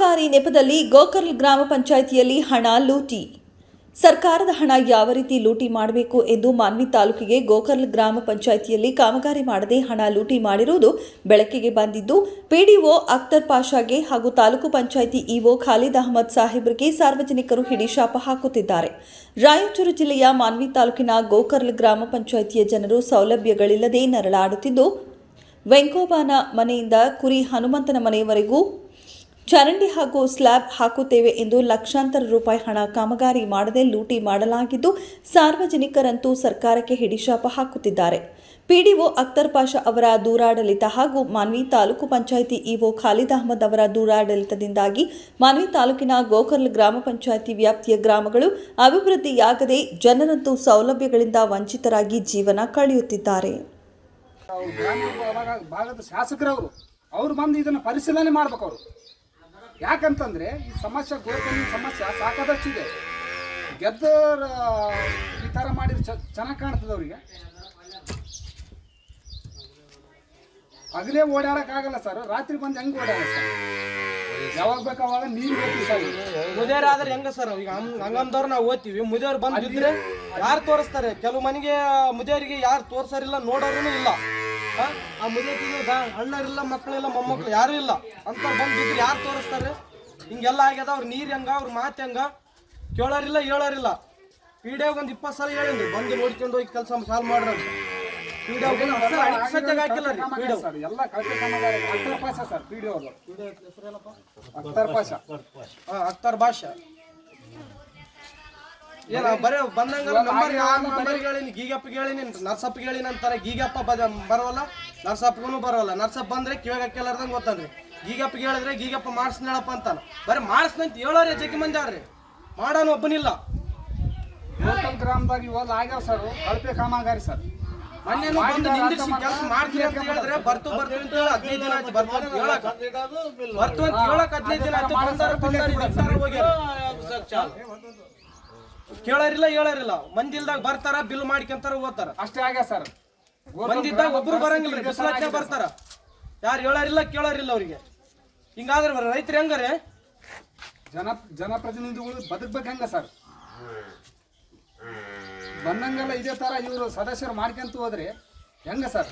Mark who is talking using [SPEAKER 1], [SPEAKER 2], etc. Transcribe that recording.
[SPEAKER 1] ಕಾಮಗಾರಿ ನೆಪದಲ್ಲಿ ಗೋಕರ್ಲ್ ಗ್ರಾಮ ಪಂಚಾಯಿತಿಯಲ್ಲಿ ಹಣ ಲೂಟಿ. ಸರ್ಕಾರದ ಹಣ ಯಾವ ರೀತಿ ಲೂಟಿ ಮಾಡಬೇಕು ಎಂದು ಮಾನ್ವಿ ತಾಲೂಕಿಗೆ ಗೋಕರ್ಲ್ ಗ್ರಾಮ ಪಂಚಾಯಿತಿಯಲ್ಲಿ ಕಾಮಗಾರಿ ಮಾಡದೆ ಹಣ ಲೂಟಿ ಮಾಡಿರುವುದು ಬೆಳಕಿಗೆ ಬಂದಿದ್ದು, ಪಿಡಿಒ ಅಖ್ತರ್ ಪಾಷಾಗೆ ಹಾಗೂ ತಾಲೂಕು ಪಂಚಾಯಿತಿ ಇಒ ಖಾಲಿದ್ ಅಹಮದ್ ಸಾಹೇಬ್ರಿಗೆ ಸಾರ್ವಜನಿಕರು ಹಿಡಿಶಾಪ ಹಾಕುತ್ತಿದ್ದಾರೆ. ರಾಯಚೂರು ಜಿಲ್ಲೆಯ ಮಾನ್ವಿ ತಾಲೂಕಿನ ಗೋಕರ್ಲ್ ಗ್ರಾಮ ಪಂಚಾಯಿತಿಯ ಜನರು ಸೌಲಭ್ಯಗಳಿಲ್ಲದೆ ನರಳಾಡುತ್ತಿದ್ದು, ವೆಂಕೋಬಾನ ಮನೆಯಿಂದ ಕುರಿ ಹನುಮಂತನ ಮನೆಯವರೆಗೂ ಚರಂಡಿ ಹಾಗೂ ಸ್ಲ್ಯಾಬ್ ಹಾಕುತ್ತೇವೆ ಎಂದು ಲಕ್ಷಾಂತರ ರೂಪಾಯಿ ಹಣ ಕಾಮಗಾರಿ ಮಾಡದೆ ಲೂಟಿ ಮಾಡಲಾಗಿದ್ದು, ಸಾರ್ವಜನಿಕರಂತೂ ಸರ್ಕಾರಕ್ಕೆ ಹಿಡಿಶಾಪ ಹಾಕುತ್ತಿದ್ದಾರೆ. ಪಿಡಿಒ ಅಖ್ತರ್ ಪಾಷಾ ಅವರ ದೂರಾಡಳಿತ ಹಾಗೂ ಮಾನ್ವಿ ತಾಲೂಕು ಪಂಚಾಯಿತಿ ಇಒ ಖಾಲಿದ್ ಅಹಮದ್ ಅವರ ದೂರಾಡಳಿತದಿಂದಾಗಿ ಮಾನ್ವಿ ತಾಲೂಕಿನ ಗೋಕರ್ಲ್ ಗ್ರಾಮ ಪಂಚಾಯಿತಿ ವ್ಯಾಪ್ತಿಯ ಗ್ರಾಮಗಳು ಅಭಿವೃದ್ಧಿಯಾಗದೆ ಜನರಂತೂ ಸೌಲಭ್ಯಗಳಿಂದ ವಂಚಿತರಾಗಿ ಜೀವನ ಕಳೆಯುತ್ತಿದ್ದಾರೆ.
[SPEAKER 2] ಭಾಗದ ಶಾಸಕರವರು ಅವ್ರು ಬಂದು ಇದನ್ನು ಪರಿಶೀಲನೆ ಮಾಡ್ಬೇಕು. ಅವರು ಯಾಕಂತಂದ್ರೆ ಈ ಸಮಸ್ಯೆ ಗೋಕರ್ಣ ಸಮಸ್ಯೆ ಸಾಕಾದಷ್ಟಿದೆ. ಗೆದ್ದ ಈ ಥರ ಮಾಡಿದ್ರೆ ಚೆನ್ನಾಗಿ ಕಾಣ್ತದೆ. ಅವರಿಗೆ ಹಗಲೇ ಓಡಾಡಕ್ಕಾಗಲ್ಲ ಸರ್, ರಾತ್ರಿ ಬಂದು ಹೆಂಗೆ ಓಡಾಡಲ್ಲ ಸರ್? ಯಾವಾಗ ಬೇಕು ಅವಾಗ ನೀರು ಬೇಕು ಸರ್.
[SPEAKER 3] ಮುದೇರ್ ಆದ್ರೆ ಹೆಂಗ ಸರ್? ಈಗ ಹಂಗಂದವ್ರು ನಾವು ಓದ್ತೀವಿ, ಮುದೇವ್ರು ಬಂದು ಬಿದ್ದರೆ ಯಾರು ತೋರಿಸ್ತಾರೆ? ಕೆಲವು ಮನೆಗೆ ಮುದೇವರಿಗೆ ಯಾರು ತೋರ್ಸಾರಿಲ್ಲ, ನೋಡೋರು ಇಲ್ಲ. ಆ ಮುದೇತಿಗೆ ಅಣ್ಣರಿಲ್ಲ, ಮಕ್ಕಳಿಲ್ಲ, ಮೊಮ್ಮಕ್ಕಳು ಯಾರು ಇಲ್ಲ ಅಂತ ಬಂದು ಬಿದ್ದರೆ ಯಾರು ತೋರಿಸ್ತಾರೆ? ಹಿಂಗೆಲ್ಲ ಆಗ್ಯದ. ಅವ್ರ ನೀರು ಹೆಂಗ, ಅವ್ರ ಮಾತು ಹೆಂಗ, ಕೇಳೋರಿಲ್ಲ ಹೇಳೋರಿಲ್ಲ. ಪಿಡಿಒಗೆ ಒಂದು 20 ಸಲ ಹೇಳಿದ್ರು ಬಂದು ನೋಡ್ಕೊಂಡು ಹೋಗಿ ಕೆಲಸ ಸಾಲ್ವ್ ಮಾಡ್ರಿ. ಪಿಡಿಒಗೆ ಹಾಕಿಲ್ಲ ರೀ. ಪಿಡಿಒ
[SPEAKER 2] ಎಲ್ಲ ಕಳಪೆ ಕಾಮಗಾರಿ. ಅಖ್ತರ್ ಪಾಷಾ ಸರ್ ಪಿಡಿಒ ಅವರು. ಅಖ್ತರ್ ಪಾಷಾ,
[SPEAKER 3] ಅಖ್ತರ್ ಪಾಷಾ ಏನ ಬರೀ ಬಂದಂಗಲ್ಲ ನಂಬರ್ ಹೇಳಿನಿ, ಗೀಗಪ್ಪಗೆ ಹೇಳಿನಿ, ನರ್ಸಪ್ಪಗೆ ಹೇಳಿನಿ ಅಂತಾರೆ. ಗೀಗಪ್ಪ ಬರೋಲ್ಲ, ನರ್ಸಪ್ಪಗೂ ಬರೋಲ್ಲ. ನರ್ಸಪ್ಪ ಬಂದ್ರೆ ಕಿವಾಗ ಹಾಕ್ಯಲಾರ್ದಂಗೆ ಗೊತ್ತಾನ್ರಿ. ಗೀಗಪ್ಪಗೆ ಹೇಳಿದ್ರೆ ಗೀಗಪ್ಪ ಮಾಡಿಸ್ನಳಪ್ಪ ಅಂತಾನ. ಬರೀ ಮಾಡಿಸ್ನಂತ ಹೇಳೋರಿ ಜಗ್ಗಿ ಮಂದಿ ಅವ್ರಿ, ಮಾಡೋನು ಒಬ್ಬನಿಲ್ಲ.
[SPEAKER 2] ಗೋಕರ್ಲ್ ಗ್ರಾಮದಾಗ ಇವಾಗ ಆಗ್ಯಾವ ಸರ್ ಕಳಪೆ ಕಾಮಗಾರಿ ಸರ್.
[SPEAKER 3] ಮೊನ್ನೆ ಬಂದು ನಿಂದಿಸಿ ಕೆಲಸ ಮಾಡ್ತೀವಿ ಅಂತ ಹೇಳಿದ್ರೆ ಬರ್ತು ಅಂತ 15 ದಿನ ಆಯ್ತು. ಬರ್ತು ಅಂತ ಹೇಳಕ್ 15 ದಿನ ಆಯ್ತು. ಕೇಳೋರಿಲ್ಲ ಹೇಳೋರಿಲ್ಲ. ಮಂದಿ ಇಲ್ದಾಗ ಬರ್ತಾರ, ಬಿಲ್ ಮಾಡ್ಕೊಂತಾರ, ಓದ್ತಾರ.
[SPEAKER 2] ಅಷ್ಟೇ ಆಗ್ಯ ಸರ್.
[SPEAKER 3] ಮಂದಿದ್ದಾಗ ಒಬ್ರು ಬರಂಗಿಲ್ಲ, ಬಿಸಿಲಕ್ಕೆ ಬರ್ತಾರ. ಯಾರು ಹೇಳೋರಿಲ್ಲ ಕೇಳೋರಿಲ್ಲ ಅವ್ರಿಗೆ. ಹಿಂಗಾದ್ರೆ ರೈತರು ಹೆಂಗಾರೆ?
[SPEAKER 2] ಜನಪ್ರತಿನಿಧಿಗಳು ಬದುಕ್ಬೇಕು ಹೆಂಗ ಸರ್? ಬಂದಂಗೆಲ್ಲ ಇದೇ ತರ ಇವರು ಸದಸ್ಯರು ಮಾಡ್ಕೊಂತ ಹೋದ್ರೆ ಹೆಂಗ ಸರ್?